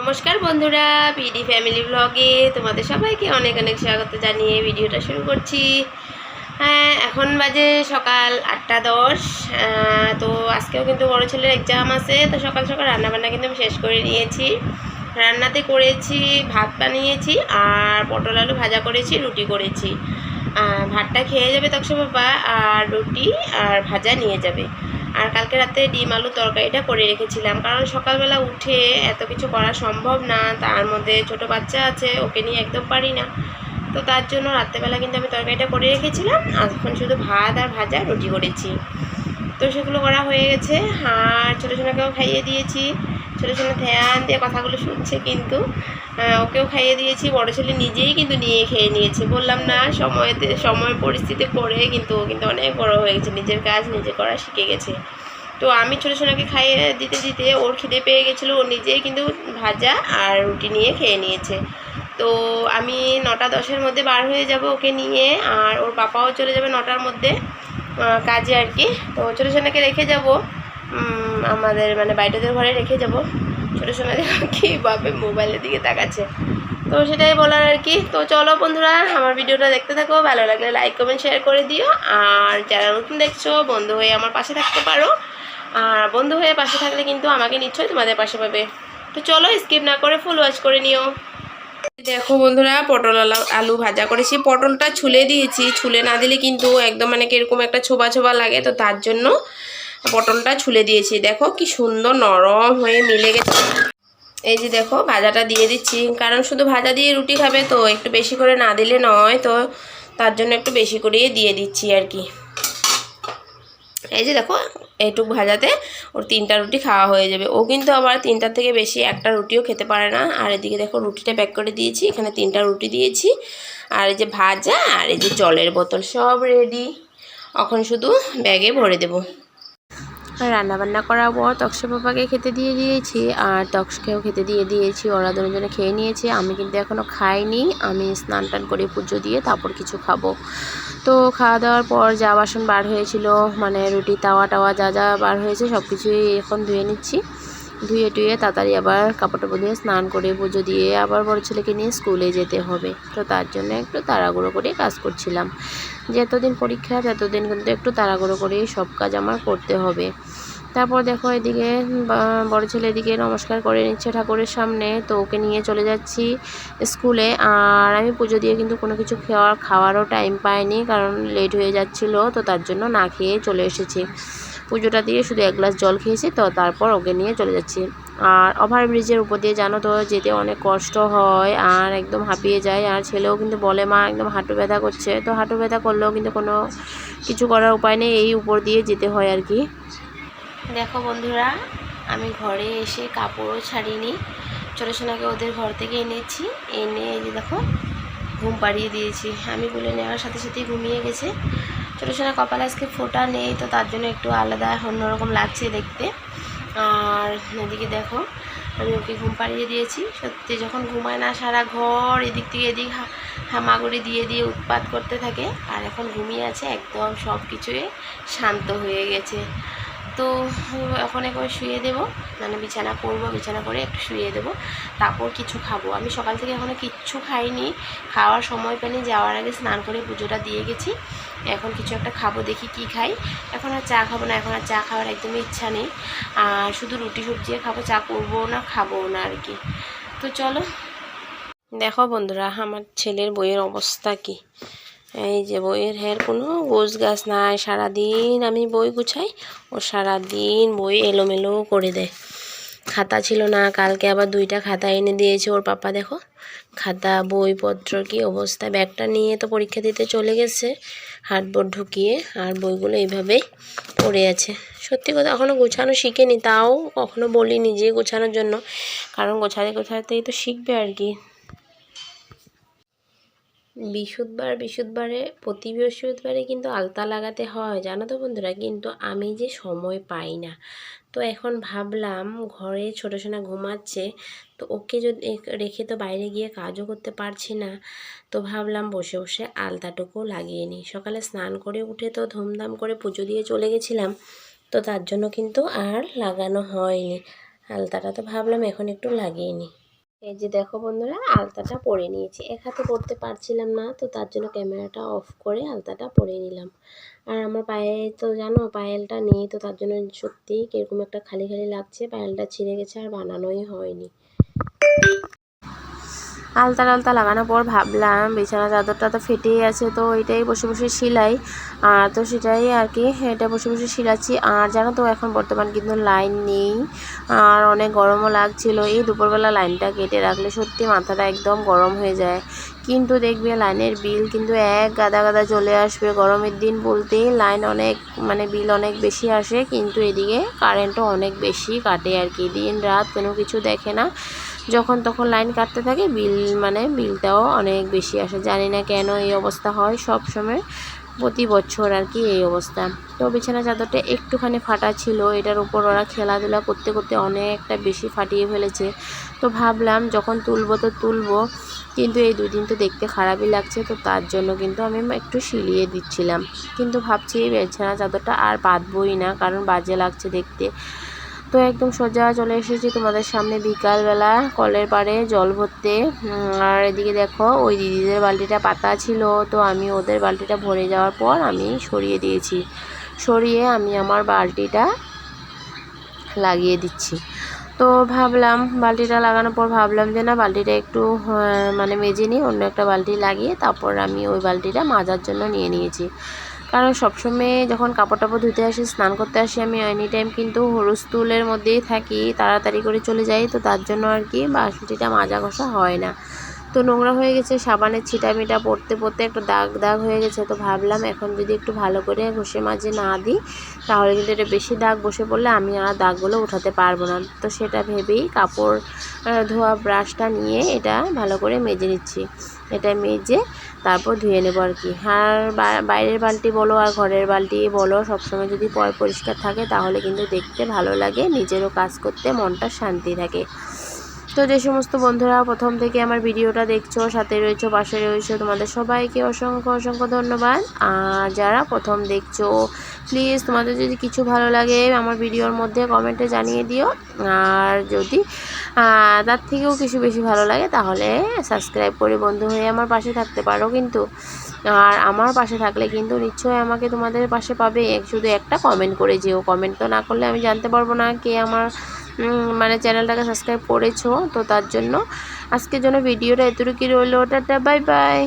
নমস্কার বন্ধুরা, PD family ব্লগে তোমাদের সবাইকে অনেক অনেক স্বাগত জানিয়ে ভিডিওটা শুরু করছি। হ্যাঁ, এখন বাজে সকাল 8:10। তো আজকেও কিন্তু বড় ছেলের এক্সাম আছে, তো সকাল সকাল রান্নাবান্না কিন্তু আমি শেষ করে নিয়েছি। রান্নাতে করেছি, ভাত বানিয়েছি আর পটল আলু ভাজা করেছি, রুটি করেছি। ভাতটা খেয়ে যাবে তকসা বাবা, আর রুটি আর ভাজা নিয়ে যাবে। আর কালকে রাতে ডিম আলু তরকারিটা করে রেখেছিলাম, কারণ সকালবেলা উঠে এত কিছু করা সম্ভব না, তার মধ্যে ছোট বাচ্চা আছে, ওকে নিয়ে একদম পারি না। তো তার জন্য রাত্রেবেলা কিন্তু আমি তরকারিটা করে রেখেছিলাম, এখন শুধু ভাত আর ভাজা রুটি করেছি। তো সেগুলো করা হয়ে গেছে। আর ছোটো সোনাকেও খাইয়ে দিয়েছি। ছোটো সোনা ধ্যান দিয়ে কথাগুলো শুনছে, কিন্তু ওকেও খাইয়ে দিয়েছি। বড় ছেলে নিজেই কিন্তু নিয়ে খেয়ে নিয়েছে। বললাম না, সময় পরিস্থিতি পড়ে কিন্তু ও কিন্তু অনেক বড় হয়ে গেছে, নিজের কাজ নিজে করা শিখে গেছে। তো আমি ছোটো সোনাকে খাইয়ে দিতে দিতে ওর খিদে পেয়ে গেছিলো, ও নিজেই কিন্তু ভাজা আর রুটি নিয়ে খেয়ে নিয়েছে। তো আমি 9:10-এর মধ্যে বার হয়ে যাব ওকে নিয়ে, আর ওর পাপাও চলে যাবে 9টার মধ্যে কাজে আর কি। তো ছোটো সোনাকে রেখে যাব আমাদের বাইরেদের ঘরে রেখে যাব। ছোটো সোনা কীভাবে মোবাইলের দিকে তাকাচ্ছে, তো সেটাই বলার আর কি। তো চলো বন্ধুরা, আমার ভিডিওটা দেখতে থাকো, ভালো লাগলে লাইক কমেন্ট শেয়ার করে দিও। আর যারা নতুন দেখছো, বন্ধু হয়ে আমার পাশে থাকতে পারো। আর বন্ধু হয়ে পাশে থাকলে কিন্তু আমাকে নিশ্চয়ই তোমাদের পাশে পাবে। তো চলো, স্কিপ না করে ফুল ওয়াচ করে নিও। দেখো বন্ধুরা, পটল আলু ভাজা করেছি। পটলটা ছুলে দিয়েছি, ছুলে না দিলে কিন্তু একদম কিরকম একটা ছোবা ছোবা লাগে, তো তার জন্য পটলটা ছুলে দিয়েছি। দেখো কি সুন্দর নরম হয়ে মিলে গেছে। এই যে দেখো, ভাজাটা দিয়ে দিচ্ছি, কারণ শুধু ভাজা দিয়ে রুটি খাবে, তো একটু বেশি করে না দিলে নয়, তো তার জন্য একটু বেশি করেই দিয়ে দিচ্ছি আর কি। এই যে দেখো, এইটুকু ভাজাতে ওর 3টা রুটি খাওয়া হয়ে যাবে। ও কিন্তু আবার 3টার থেকে বেশি একটা রুটিও খেতে পারে না। আর এদিকে দেখো, রুটিটা প্যাক করে দিয়েছি, এখানে 3টা রুটি দিয়েছি। আর এই যে ভাজা আর এই যে জলের বোতল সব রেডি, এখন শুধু ব্যাগে ভরে দেবো। রান্নাবান্না করার পর তক্সা পাপাকে খেতে দিয়ে দিয়েছি, আর তক্সকেও খেতে দিয়ে দিয়েছি। ওরা দুজনে খেয়ে নিয়েছে, আমি কিন্তু এখনও খাইনি। আমি স্নান টান করে পুজো দিয়ে তারপর কিছু খাবো। তো খাওয়া দাওয়ার পর যা বাসন বার হয়েছিল, রুটি তাওয়া টাওয়া যা যা বার হয়েছে সব কিছুই এখন ধুয়ে নিচ্ছি। ধুয়ে টুয়ে তাড়াতাড়ি আবার কাপড় টাপড় দিয়ে স্নান করে পুজো দিয়ে আবার বড় ছেলেকে নিয়ে স্কুলে যেতে হবে। তো তার জন্য একটু তাড়াহুড়ো করে কাজ করছিলাম। যে এতদিন পরীক্ষা, এতদিন কিন্তু একটু তাড়াহুড়ো করেই সব কাজ আমার করতে হবে। তারপর দেখো, এদিকে বড় ছেলে এদিকে নমস্কার করে নিচ্ছে ঠাকুরের সামনে, তো ওকে নিয়ে চলে যাচ্ছি স্কুলে। আর আমি পুজো দিয়ে কিন্তু কোনো কিছু খাওয়ারও টাইম পাইনি, কারণ লেট হয়ে যাচ্ছিলো, তো তার জন্য না খেয়ে চলে এসেছি। পুজোটা দিয়ে শুধু 1 গ্লাস জল খেয়েছি, তো তারপর ওকে নিয়ে চলে যাচ্ছি। আর ওভারব্রিজের উপর দিয়ে জানো তো যেতে অনেক কষ্ট হয়, আর একদম হাঁপিয়ে যায়। আর ছেলেও কিন্তু বলে, মা একদম হাঁটু ব্যথা করছে। তো হাঁটু ব্যথা করলেও কিন্তু কোনো কিছু করার উপায় নেই, এই উপর দিয়ে যেতে হয় আর কি। দেখো বন্ধুরা, আমি ঘরে এসে কাপড়ও ছাড়িনি। ছোটো সোনাকে ওদের ঘর থেকে এনেছি, এনে এই যে দেখো ঘুম পাড়িয়ে দিয়েছি। আমি বলে নেওয়ার সাথে সাথেই ঘুমিয়ে গেছে। ছোটো সোনা কপালে আজকে ফোঁটা নেই, তো তার জন্য একটু আলাদা অন্যরকম লাগছে দেখতে। আর এদিকে দেখো, আমি ওকে ঘুম পাড়িয়ে দিয়েছি। সত্যি যখন ঘুমায় না, সারা ঘর এদিক থেকে এদিক হামাগুড়ি দিয়ে দিয়ে উৎপাত করতে থাকে। আর এখন ঘুমিয়ে আছে, একদম সব কিছুই শান্ত হয়ে গেছে। তো এখন একবার শুয়ে দেবো, বিছানা করবো, বিছানা করে একটু শুয়ে দেবো, তারপর কিছু খাবো। আমি সকাল থেকে এখনও কিচ্ছু খাইনি, খাওয়ার সময় পাইনি। যাওয়ার আগে স্নান করে পুজোটা দিয়ে গেছি। এখন কিছু একটা খাবো, দেখি কি খাই। এখন আর চা খাবো না, এখন আর চা খাওয়ার একদমই ইচ্ছা নেই। আর শুধু রুটি সবজি খাবো, চা করবো না, খাবো না আর কি। তো চলো দেখো বন্ধুরা, আমার ছেলের বইয়ের অবস্থা কি। এই যে বইয়ের কোনো গোছ গাছ নাই, সারাদিন আমি বই গুছাই, ও সারাদিন বই এলোমেলো করে দেয়। খাতা ছিল না, কালকে আবার 2টা খাতা এনে দিয়েছে ওর পাপা। দেখো খাতা বইপত্র কি অবস্থা। ব্যাগটা নিয়ে তো পরীক্ষা দিতে চলে গেছে, হাতবোর্ড ঢুকিয়ে, আর বইগুলো এইভাবেই পড়ে আছে। সত্যি কথা, এখনও গোছানো শিখেনি, তাও কখনো বলিনি যে গোছানোর জন্য, কারণ গোছাতেই তো শিখবে আর কি। প্রতি বৃহস্পতিবারে কিন্তু আলতা লাগাতে হয়, জানো তো বন্ধুরা, কিন্তু আমি যে সময় পাই না। তো এখন ভাবলাম, ঘরে ছোটো সোনা ঘুমাচ্ছে, তো ওকে যদি রেখে তো বাইরে গিয়ে কাজও করতে পারছি না, তো ভাবলাম বসে বসে আলতাটুকু লাগিয়ে নিই। সকালে স্নান করে উঠে তো ধুমধাম করে পুজো দিয়ে চলে গেছিলাম, তো তার জন্য কিন্তু আর লাগানো হয়নি আলতাটা। তো ভাবলাম এখন একটু লাগিয়ে নিই। এই যে দেখো বন্ধুরা, আলতাটা পরে নিয়েছি। এক হাতে পরতে পারছিলাম না, তো তার জন্য ক্যামেরাটা অফ করে আলতাটা পরে নিলাম। আর আমার পায়ে তো জানো পায়েলটা নেই, তো তার জন্য সত্যিই কীরকম একটা খালি খালি লাগছে। পায়েলটা ছিঁড়ে গেছে আর বানানোই হয়নি। আলতা টালতা লাগানোর পর ভাবলাম বিছানা চাদরটা তো ফেটেই আছে, তো এটাই বসে বসে সেলাই। তো সেটাই আর কি, এটা বসে বসে সেলাচ্ছি। আর জানো তো এখন বর্তমান কিন্তু লাইন নেই, আর অনেক গরমও লাগছিল। এই দুপুরবেলা লাইনটা কেটে রাখলে সত্যি মাথাটা একদম গরম হয়ে যায়। কিন্তু দেখবে লাইনের বিল কিন্তু এক গাদা গাদা চলে আসবে। গরমের দিন বলতেই লাইন অনেক বিল অনেক বেশি আসে, কিন্তু এদিকে কারেন্টও অনেক বেশি কাটে আর কি। দিন রাত কোনো কিছু দেখে না, যখন তখন লাইন কাটতে থাকে, বিলটাও অনেক বেশি আসে। জানি না কেন এই অবস্থা হয় সব সময়, প্রতি বছর আর কি এই অবস্থা। তো বিছানা চাদরটা একটুখানি ফাটা ছিল, এটার উপর ওরা খেলাধুলা করতে করতে অনেকটা বেশি ফাটিয়ে ফেলেছে। তো ভাবলাম যখন তুলবো তো তুলবো, কিন্তু এই দুদিন তো দেখতে খারাপই লাগছে, তো তার জন্য কিন্তু আমি একটু সিলিয়ে দিচ্ছিলাম। কিন্তু ভাবছি বিছানা চাদরটা আর বাঁধবই না, কারণ বাজে লাগছে দেখতে। তো একদম সোজা চলে এসেছি তোমাদের সামনে বিকালবেলা কলের পাড়ে জল ভরতে। আর এদিকে দেখো ওই দিদিদের বালতিটা পাতা ছিল, তো আমি ওদের বালতিটা ভরে যাওয়ার পর আমি সরিয়ে দিয়েছি। সরিয়ে আমি আমার বালতিটা লাগিয়ে দিচ্ছি। তো ভাবলাম বালতিটা লাগানোর পর ভাবলাম যে না, বালতিটা একটু মেজে নিই, অন্য একটা বালতি লাগিয়ে তারপর আমি ওই বালতিটা মাজার জন্য নিয়ে নিয়েছি। কারণ সবসময় যখন কাপড় টাপড় ধুতে আসি, স্নান করতে আসি, আমি এনি টাইম কিন্তু হুলস্থুলের মধ্যেই থাকি, তাড়াতাড়ি করে চলে যাই, তো তার জন্য আর কি বালতিটা মাজা ঘষা হয় না। তো নোংরা হয়ে গেছে, সাবানের ছিটামিটা পড়তে পড়তে একটা দাগ দাগ হয়ে গেছে। তো ভাবলাম এখন যদি একটু ভালো করে ঘষে মাজে না দিই, তাহলে কিন্তু এটা বেশি দাগ বসে পড়লে আমি আর দাগগুলো উঠাতে পারবো না। তো সেটা ভেবেই কাপড় ধোয়া ব্রাশটা নিয়ে এটা ভালো করে মেজে নিচ্ছি। এটা মেজে তারপর ধুয়ে নেবো আর কি। আর বাইরের বালতি বলো আর ঘরের বালতি বলো, সবসময় যদি পরিষ্কার থাকে তাহলে কিন্তু দেখতে ভালো লাগে, নিজেরও কাজ করতে মনটা শান্তি থাকে। তো যে সমস্ত বন্ধুরা প্রথম থেকে আমার ভিডিওটা দেখছো, সাথে রয়েছো, পাশে রয়েছো, তোমাদের সবাইকে অসংখ্য অসংখ্য ধন্যবাদ। আর যারা প্রথম দেখছো, প্লিজ তোমাদের যদি কিছু ভালো লাগে আমার ভিডিওর মধ্যে কমেন্টে জানিয়ে দিও। আর যদি তার থেকেও কিছু বেশি ভালো লাগে তাহলে সাবস্ক্রাইব করে বন্ধু হয়ে আমার পাশে থাকতে পারো কিন্তু। আর আমার পাশে থাকলে কিন্তু নিশ্চয়ই আমাকে তোমাদের পাশে পাবে, শুধু একটা কমেন্ট করে যেও। কমেন্ট তো না করলে আমি জানতে পারবো না কে আমার চ্যানেলটাকে সাবস্ক্রাইব করেছো। তো তার জন্য আজকের জন্য ভিডিওটা এতটুকুই রইলো। Tata, bye bye.